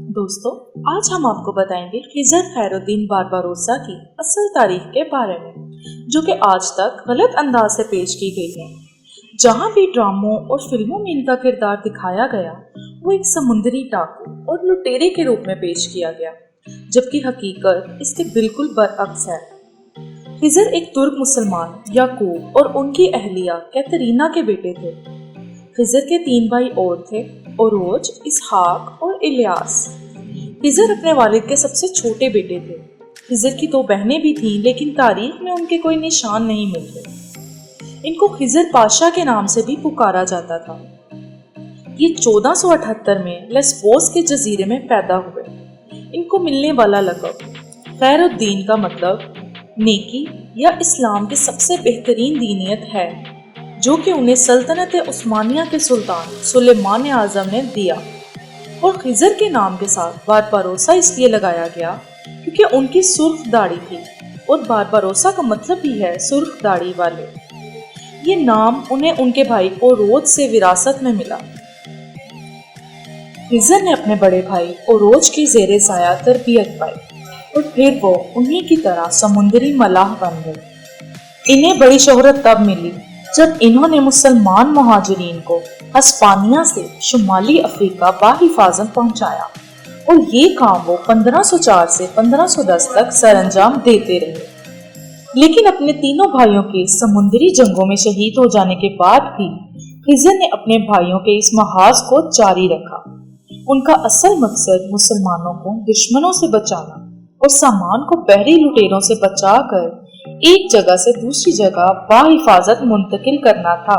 दोस्तों, आज हम आपको बताएंगे खिज़र खैरुद्दीन बारबारोसा की असल तारीख के बारे में, जो कि आज तक गलत अंदाज से पेश की गई है। जहाँ भी ड्रामों और फिल्मों में इनका किरदार दिखाया गया, वो एक समुद्री डाकू और लुटेरे के रूप में पेश किया गया, जबकि हकीकत इसके बिल्कुल बरअक्स है। खिज़र एक तुर्क मुसलमान याकूब और उनकी अहलिया कैतरीना के बेटे थे। खिज़र के 3 भाई और थे, ओरोज, इसहाक और इलियास। खिज़र अपने वालिद के सबसे छोटे बेटे थे। खिज़र की 2 बहनें भी थीं, लेकिन तारीख में उनके कोई निशान नहीं मिलते। इनको खिज़र पाशा के नाम से भी पुकारा जाता था। ये 1478 में लेस्बोस के जजीरे में पैदा हुए। इनको मिलने वाला लक़ब खैरुद्दीन का मतलब नेकी या इस्लाम की सबसे बेहतरीन दीनियत है, जो कि उन्हें सल्तनत उस्मानिया के सुल्तान सुलेमान आज़म ने दिया। और खिज़र के नाम के साथ बारबारोसा इसलिए लगाया गया क्योंकि उनकी सुर्ख दाढ़ी थी, और बारबारोसा का मतलब भी है सुर्ख दाढ़ी वाले। ये नाम उन्हें उनके भाई ओरोज से विरासत में मिला। खिज़र ने अपने बड़े भाई ओरोज की ज़ेरे साया तरबियत पाई और फिर वो उन्हीं की तरह समुद्री मलाह बन गए। इन्हें बड़ी शोहरत तब मिली जब इन्होंने मुसलमान मुहाजिरीन को हिस्पानिया से शुमाली अफ्रीका बाहिफाजत पहुंचाया, और ये काम वो 1504 से 1510 तक सरअंजाम देते रहे। लेकिन अपने तीनों भाइयों के समुद्री जंगों में शहीद हो जाने के बाद भी खिज़र ने अपने भाइयों के इस महाज को जारी रखा। उनका असल मकसद मुसलमानों को दुश्मनों से बचाना और सामान को बहरी लुटेरों से बचाकर एक जगह से दूसरी जगह बाहिफाजत मुंतकिल करना था।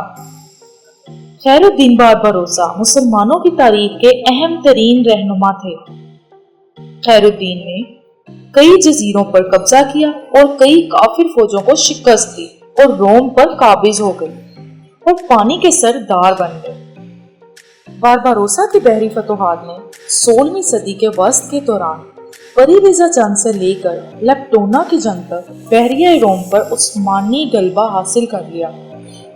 खैरुद्दीन बारबारोसा मुसलमानों की तारीख के अहम तरीन रहनुमा थे। खैरुद्दीन ने कई जजीरों पर कब्जा किया और कई काफिर फौजों को शिकस्त दी और रोम पर काबिज हो गई और पानी के सरदार बन गए। बारबारोसा की बहरी फतोहात ने 16वीं सदी के वस्त के दौरान परिवेजा जंग से लेकर लेप्टोना की जंग तक बहरिया रोम पर उस्मानी गलबा हासिल कर लिया।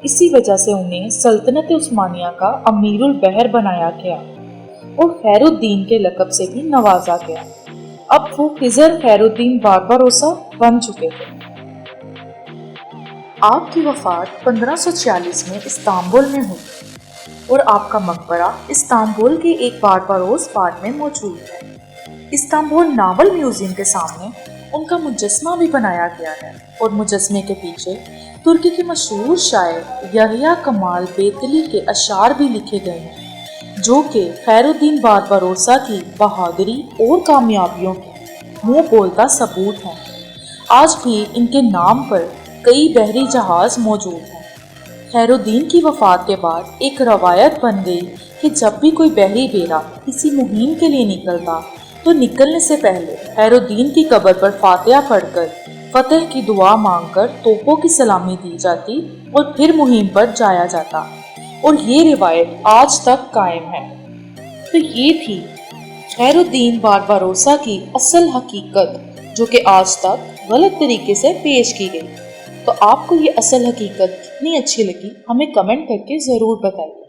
इसी वजह से उन्हें सल्तनत उस्मानिया का अमीरुल बहर बनाया गया और खैरुद्दीन के लक़ब से भी नवाजा गया। अब वो खिज़र खैरुद्दीन बारबारोसा बन चुके थे। आपकी वफात 1546 में इस्तांबुल में हुई और आपका मकबरा इस्तांबुल के एक बारबारोस पार्क में मौजूद है। इस्तांबुल नावल म्यूजियम के सामने उनका मुजस्मा भी बनाया गया है, और मुजस्मे के पीछे तुर्की के मशहूर शायर यहया कमाल बेतली के अशार भी लिखे गए हैं, जो कि खैरुद्दीन बारबारोसा की बहादुरी और कामयाबियों के मुंह बोलता सबूत हैं। आज भी इनके नाम पर कई बहरी जहाज मौजूद हैं। खैरुद्दीन की वफात के बाद एक रवायत बन गई कि जब भी कोई बहरी बेड़ा किसी मुहिम के लिए निकलता तो निकलने से पहले खैरुद्दीन की कब्र पर फातिहा पढ़कर फतेह की दुआ मांगकर तोपों की सलामी दी जाती और फिर मुहिम पर जाया जाता, और ये रिवायत आज तक कायम है। तो ये थी खैरुद्दीन बारबारोसा की असल हकीकत, जो कि आज तक गलत तरीके से पेश की गई। तो आपको ये असल हकीकत कितनी अच्छी लगी, हमें कमेंट करके ज़रूर बताइए।